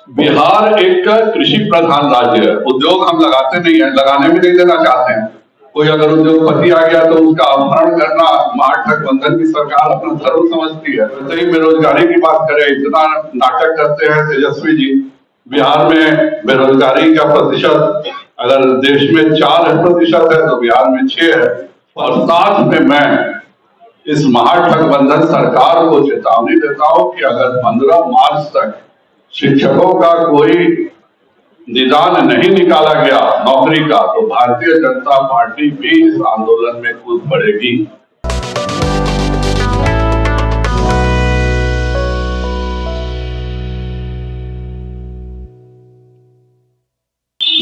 बिहार एक कृषि प्रधान राज्य है। उद्योग हम लगाते नहीं है, लगाने में नहीं देना चाहते हैं। कोई अगर उद्योगपति आ गया तो उसका अपहरण करना महागठबंधन की सरकार अपना धर्म समझती है। वैसे ही बेरोजगारी की बात करें, इतना नाटक करते हैं तेजस्वी जी। बिहार में बेरोजगारी का प्रतिशत अगर देश में 4% है तो बिहार में 6 है। और साथ में मैं इस महागठबंधन सरकार को चेतावनी देता हूं कि अगर 15 मार्च तक शिक्षकों का कोई निदान नहीं निकाला गया नौकरी का, तो भारतीय जनता पार्टी भी इस आंदोलन में कूद पड़ेगी।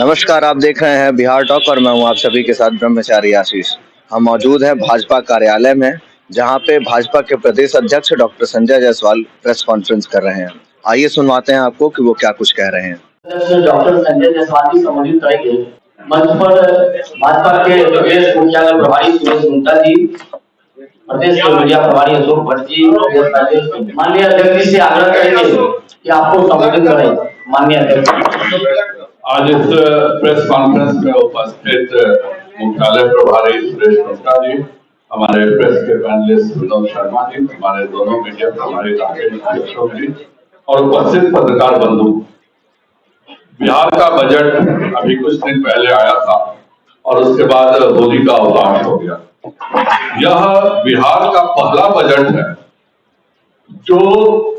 नमस्कार, आप देख रहे हैं बिहार टॉक और मैं हूं आप सभी के साथ ब्रह्मचारी आशीष। हम मौजूद हैं भाजपा कार्यालय में, जहां पे भाजपा के प्रदेश अध्यक्ष doctor Sanjay Jaiswal press conference कर रहे हैं। आइए सुनवाते हैं आपको कि वो क्या कुछ कह रहे हैं। डॉक्टर संजय जायसवाल जी संबोधित करेंगे। मंच पर भाजपा के प्रदेश मुख्यालय प्रभारी सुरेश गुप्ता जी, प्रदेश के मीडिया प्रभारी अशोक भट्ट जी, माननीय अध्यक्ष जी से आग्रह करेंगे कि आपको संबोधित करें। माननीय अध्यक्ष, आज इस प्रेस कॉन्फ्रेंस में उपस्थित मुख्यालय प्रभारी सुरेश गुप्ता जी, हमारे प्रेस के पैनलिस्ट विनोद शर्मा जी, हमारे दोनों मीडिया प्रभारी राकेश अशोक जी और उपस्थित पत्रकार बंधु। बिहार का बजट अभी कुछ दिन पहले आया था और उसके बाद होली का अवकाश हो गया। यह बिहार का पहला बजट है जो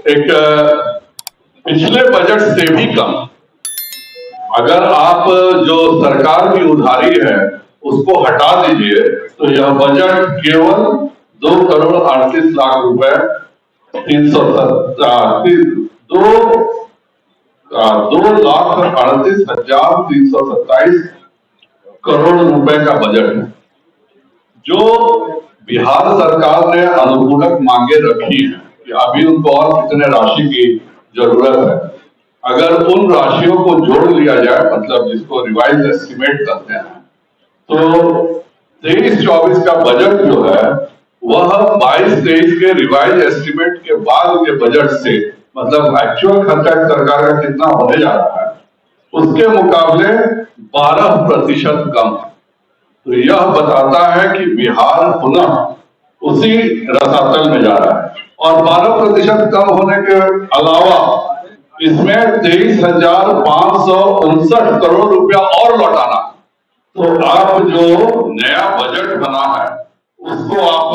एक पिछले बजट से भी कम। अगर आप जो सरकार की उधारी है उसको हटा दीजिए तो यह बजट केवल 2,38,00,000 रुपए 2,38,327 करोड़ रुपए का बजट है जो बिहार सरकार ने अनुपूरक मांगे रखी है कि अभी उनको और कितने राशि की जरूरत है। अगर उन राशियों को जोड़ लिया जाए, मतलब जिसको रिवाइज एस्टिमेट करते हैं, तो 23-24 का बजट जो है वह 22-23 के रिवाइज एस्टिमेट के बाद के बजट से, मतलब एक्चुअल खर्चा सरकार का कितना होने जा रहा है उसके मुकाबले 12% कम है। तो यह बताता है कि बिहार पुनः उसी रसातल में जा रहा है। और 12% कम होने के अलावा इसमें 23,559 करोड़ रुपया और लौटाना। तो आप जो नया बजट बना है उसको आप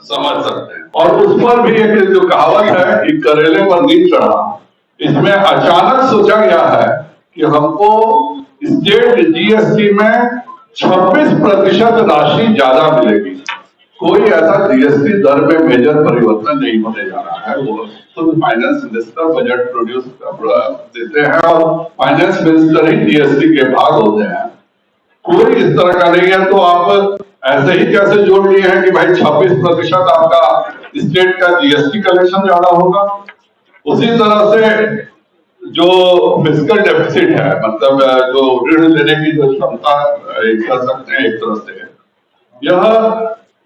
समझ सकते हैं। और उस पर भी एक जो कहावत है कि करेले पर नींद चढ़ा, इसमें अचानक सोचा गया है कि हमको स्टेट जीएसटी में 26% राशि ज्यादा मिलेगी। कोई ऐसा जीएसटी दर में मेजर परिवर्तन नहीं होने जा रहा है। वो खुद फाइनेंस मिनिस्टर बजट प्रोड्यूस देते हैं और फाइनेंस मिनिस्टर ही जीएसटी के भाग होते हैं। कोई इस तरह का नहीं है। तो आप ऐसे ही कैसे जोड़ लिए हैं कि भाई 26% आपका स्टेट का जीएसटी कलेक्शन ज्यादा होगा। उसी तरह से जो फिस्कल डेफिसिट है, मतलब जो ऋण लेने की जो क्षमता कर सकते हैं एक तरह से, यह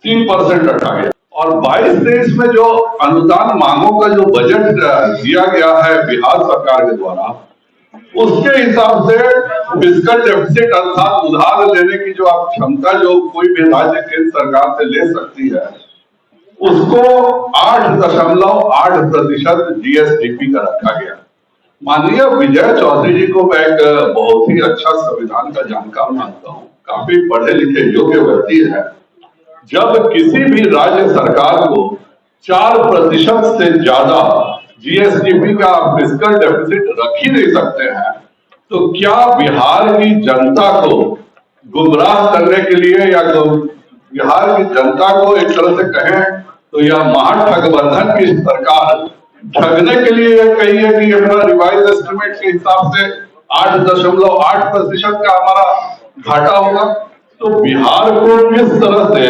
3% रखा गया। और 22-23 में जो अनुदान मांगों का जो बजट दिया गया है बिहार सरकार के द्वारा, उसके हिसाब से फिस्कल डेफिसिट अर्थात उधार लेने की जो आप क्षमता जो कोई भी राज्य केंद्र सरकार से ले सकती है, उसको 8.8% जीएसडीपी का रखा गया। माननीय विजय चौधरी जी को मैं एक बहुत ही अच्छा संविधान का जानकार मानता हूँ, काफी पढ़े लिखे योग्य व्यक्ति है। जब किसी भी राज्य सरकार को 4% से ज्यादा जीएसडीपी का फिस्कल डेफिसिट रख ही नहीं सकते हैं, तो क्या बिहार की जनता को गुमराह करने के लिए या बिहार की जनता को एक तरह से कहें तो यह महागठबंधन की सरकार ठगने के लिए यह कही है कि हमारा रिवाइज एस्टिमेट के हिसाब से 8.8% का हमारा घाटा होगा। तो बिहार को किस तरह से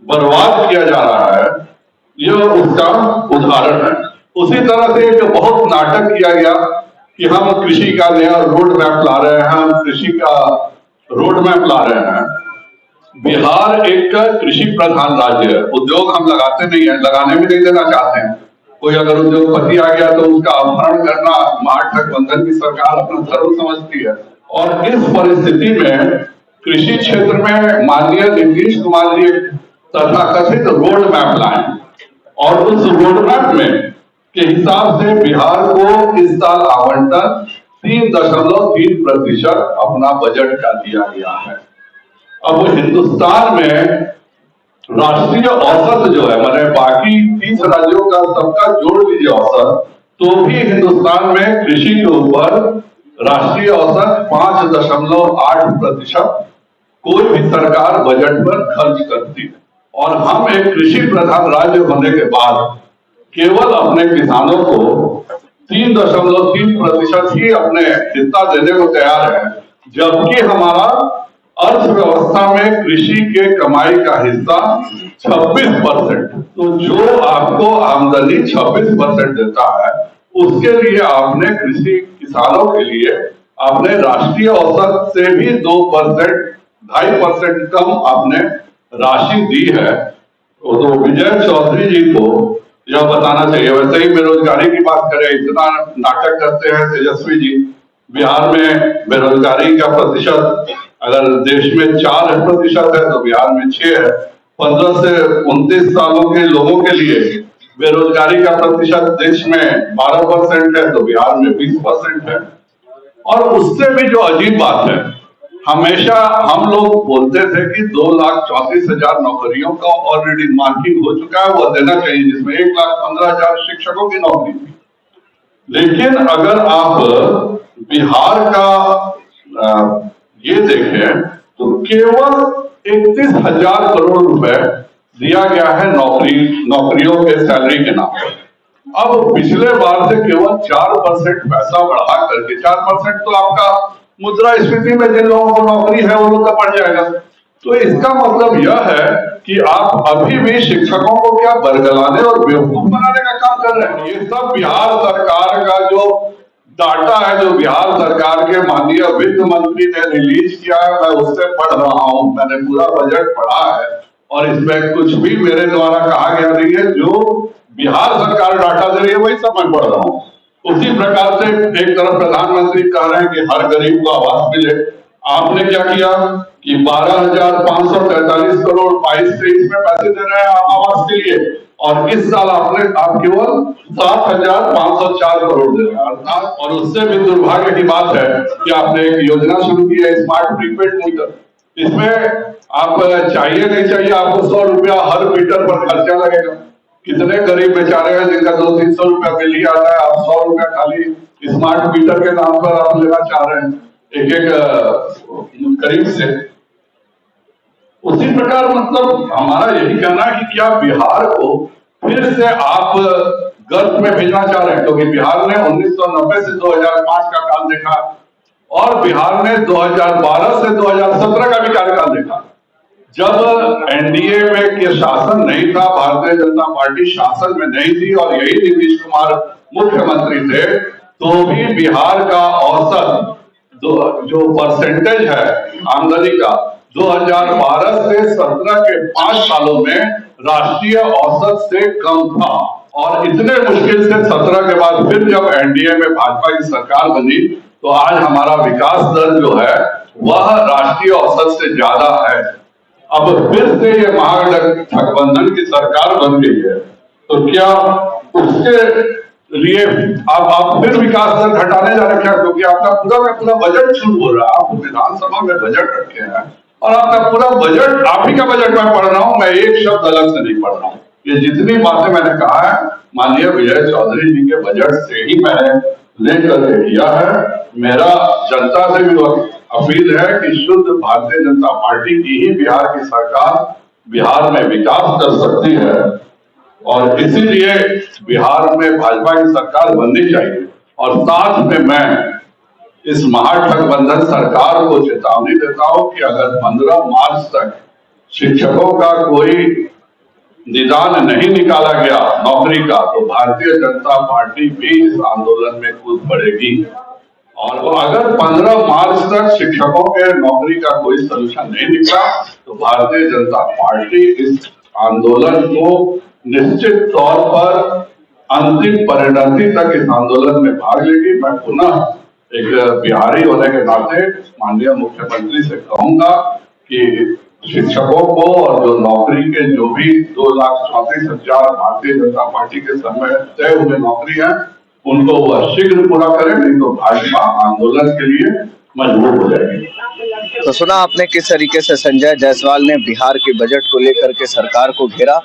बर्बाद किया जा रहा है यह उसका उदाहरण है। उसी तरह से एक बहुत नाटक किया गया कि हम कृषि का नया रोड मैप ला रहे हैं, हम कृषि का रोड मैप ला रहे हैं। बिहार एक कृषि प्रधान राज्य है। उद्योग हम लगाते नहीं है, लगाने में नहीं देना चाहते हैं। कोई अगर उद्योगपति आ गया तो उसका अपहरण करना महागठबंधन की सरकार अपना धर्म समझती है। और इस परिस्थिति में कृषि क्षेत्र में माननीय नीतीश कुमार जी तथाकथित रोड मैप लाए और उस रोड मैप में के हिसाब से बिहार को इस साल आवंटन 3.3% अपना बजट का दिया गया है। अब हिंदुस्तान में राष्ट्रीय औसत जो है, माने बाकी 30 राज्यों का सबका जोड़ लीजिए औसत, तो भी हिंदुस्तान में कृषि के ऊपर राष्ट्रीय औसत 5.8% कोई भी सरकार बजट पर खर्च करती है। और हम एक कृषि प्रधान राज्य होने के बाद केवल अपने किसानों को 3.3% ही अपने हिस्सा देने को तैयार है, जबकि हमारा अर्थव्यवस्था में कृषि के कमाई का हिस्सा 26%। तो जो आपको आमदनी 26% देता है, उसके लिए आपने कृषि किसानों के लिए आपने राष्ट्रीय औसत से भी 2.5% कम आपने राशि दी है। तो विजय चौधरी जी को यह बताना चाहिए। वैसे ही बेरोजगारी की बात करें, इतना नाटक करते हैं तेजस्वी जी। बिहार में बेरोजगारी का प्रतिशत अगर देश में 4% है तो बिहार में 6 है। 15 से 29 सालों के लोगों के लिए बेरोजगारी का प्रतिशत देश में 12% है तो बिहार में 20% है। और उससे भी जो अजीब बात है, हमेशा हम लोग बोलते थे कि 2,34,000 नौकरियों का ऑलरेडी मार्किंग हो चुका है, वो देना चाहिए, जिसमें 1,15,000 शिक्षकों की नौकरी थी। लेकिन अगर आप बिहार का ये देखें तो केवल 31,000 करोड़ रुपए दिया गया है नौकरियों के सैलरी के नाम पर। अब पिछले बार से केवल 4% पैसा बढ़ा करके, 4% तो आपका मुद्रास्फीति में जिन लोगों को नौकरी है वो लोग का बढ़ जाएगा। तो इसका मतलब यह है कि आप अभी भी शिक्षकों को क्या बरगलाने और बेवकूफ बनाने का काम कर रहे हैं। ये सब बिहार सरकार का जो डाटा है, जो बिहार सरकार के माननीय वित्त मंत्री ने रिलीज किया है, मैं उससे पढ़ रहा हूं। मैंने पूरा बजट पढ़ा है और इसमें कुछ भी मेरे द्वारा कहा गया नहीं है। जो बिहार सरकार डाटा दे रही है वही सब मैं पढ़ रहा हूँ। उसी प्रकार से एक तरफ प्रधानमंत्री कह रहे हैं कि हर गरीब को आवास मिले। आपने क्या किया कि 12,543 करोड़ 22-23 में पैसे दे रहे हैं आवास के लिए, और इस साल आप केवल 7,504 करोड़ दे रहे हैं अर्थात। और उससे भी दुर्भाग्य की बात है कि आपने एक योजना शुरू की है स्मार्ट प्रीपेड मीटर। इसमें आप चाहिए नहीं चाहिए आपको 100 रुपया हर मीटर पर खर्चा लगेगा। कितने गरीब बेचारे हैं जिनका 200-300 रुपया बिल ही आता है, आप 100 रुपया खाली स्मार्ट मीटर के नाम पर आप लेना चाह रहे हैं एक गरीब से। उसी प्रकार मतलब हमारा यही कहना है कि क्या बिहार को फिर से आप गर्त में भेजना चाह रहे हैं, क्योंकि बिहार ने 1990 से 2005 का काल देखा और बिहार ने 2012 से 2017 का भी कार्यकाल देखा। जब एनडीए में के शासन नहीं था, भारतीय जनता पार्टी शासन में नहीं थी और यही नीतीश कुमार मुख्यमंत्री थे, तो भी बिहार का औसत जो परसेंटेज है आमदनी का 2012 से 17 के 5 सालों में राष्ट्रीय औसत से कम था। और इतने मुश्किल से 17 के बाद फिर जब एनडीए में भाजपा की सरकार बनी तो आज हमारा विकास दर जो है वह राष्ट्रीय औसत से ज्यादा है। अब फिर से ये महागठबंधन की सरकार बन गई है, तो क्या उसके लिए आप फिर विकास दर घटाने जा रहे हैं? क्योंकि आपका पूरा का पूरा बजट छूट हो रहा है। आप विधानसभा में बजट रखे हैं और आपका पूरा बजट, आप ही का बजट मैं पढ़ रहा हूं, मैं एक शब्द अलग से नहीं पढ़ रहा हूं। ये जितनी बातें मैंने कहा है माननीय विजय चौधरी जी के बजट से ही मैंने लेकर के किया है। मेरा जनता से भी अपील है कि शुद्ध भारतीय जनता पार्टी की ही बिहार की सरकार बिहार में विकास कर सकती है और इसीलिए बिहार में भाजपा की सरकार बननी चाहिए। और साथ में मैं इस महागठबंधन सरकार को चेतावनी देता हूं कि अगर 15 मार्च तक शिक्षकों का कोई निदान नहीं निकाला गया नौकरी का, तो भारतीय जनता पार्टी भी इस आंदोलन में कूद पड़ेगी। और अगर 15 मार्च तक शिक्षकों के नौकरी का कोई सलूशन नहीं निकला तो भारतीय जनता पार्टी इस आंदोलन को निश्चित तौर पर अंतिम परिणति तक इस आंदोलन में भाग लेगी। मैं पुनः एक बिहारी होने के नाते माननीय मुख्यमंत्री से कहूंगा कि शिक्षकों को और जो नौकरी के जो भी 2,34,000 भारतीय जनता पार्टी के समय तय हुए नौकरी है उनको वह शीघ्र पूरा करें, नहीं तो भाजपा आंदोलन के लिए मजबूर हो जाएगी। तो सुना आपने किस तरीके से संजय जायसवाल ने बिहार के बजट को लेकर के सरकार को घेरा।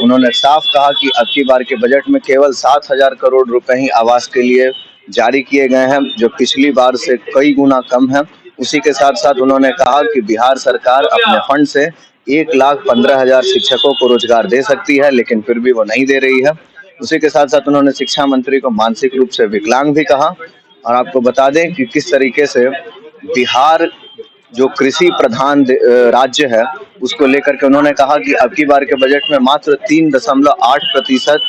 उन्होंने साफ कहा कि अब की बार के बजट में केवल 7,000 करोड़ रुपए ही आवास के लिए जारी किए गए हैं, जो पिछली बार से कई गुना कम है। उसी के साथ साथ उन्होंने कहा कि बिहार सरकार अपने फंड से 1,15,000 शिक्षकों को रोजगार दे सकती है, लेकिन फिर भी वो नहीं दे रही है। उसी के साथ साथ उन्होंने शिक्षा मंत्री को मानसिक रूप से विकलांग भी कहा। और आपको बता दें कि किस तरीके से बिहार जो कृषि प्रधान राज्य है उसको लेकर के उन्होंने कहा कि अब की बार के बजट में मात्र 3.8%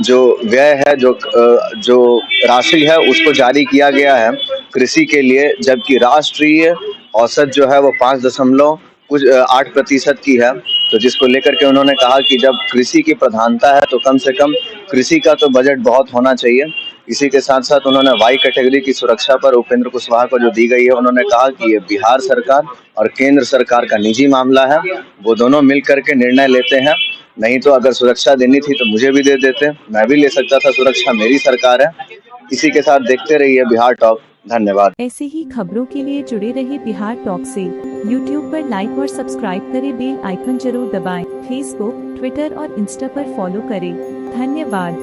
जो व्यय है, जो राशि है उसको जारी किया गया है कृषि के लिए, जबकि राष्ट्रीय औसत जो है वो 5.8% की है। तो जिसको लेकर के उन्होंने कहा कि जब कृषि की प्रधानता है तो कम से कम कृषि का तो बजट बहुत होना चाहिए। इसी के साथ साथ उन्होंने वाई कैटेगरी की सुरक्षा पर उपेंद्र कुशवाहा को जो दी गई है, उन्होंने कहा कि ये बिहार सरकार और केंद्र सरकार का निजी मामला है, वो दोनों मिल करके निर्णय लेते हैं। नहीं तो अगर सुरक्षा देनी थी तो मुझे भी दे देते, मैं भी ले सकता था सुरक्षा, मेरी सरकार है। इसी के साथ देखते रहिए बिहार टॉक। धन्यवाद। ऐसे ही खबरों के लिए जुड़े रहिए बिहार टॉक से। यूट्यूब पर लाइक और सब्सक्राइब करें, बेल आइकन जरूर दबाएं। फेसबुक, ट्विटर और इंस्टा पर फॉलो करें। धन्यवाद।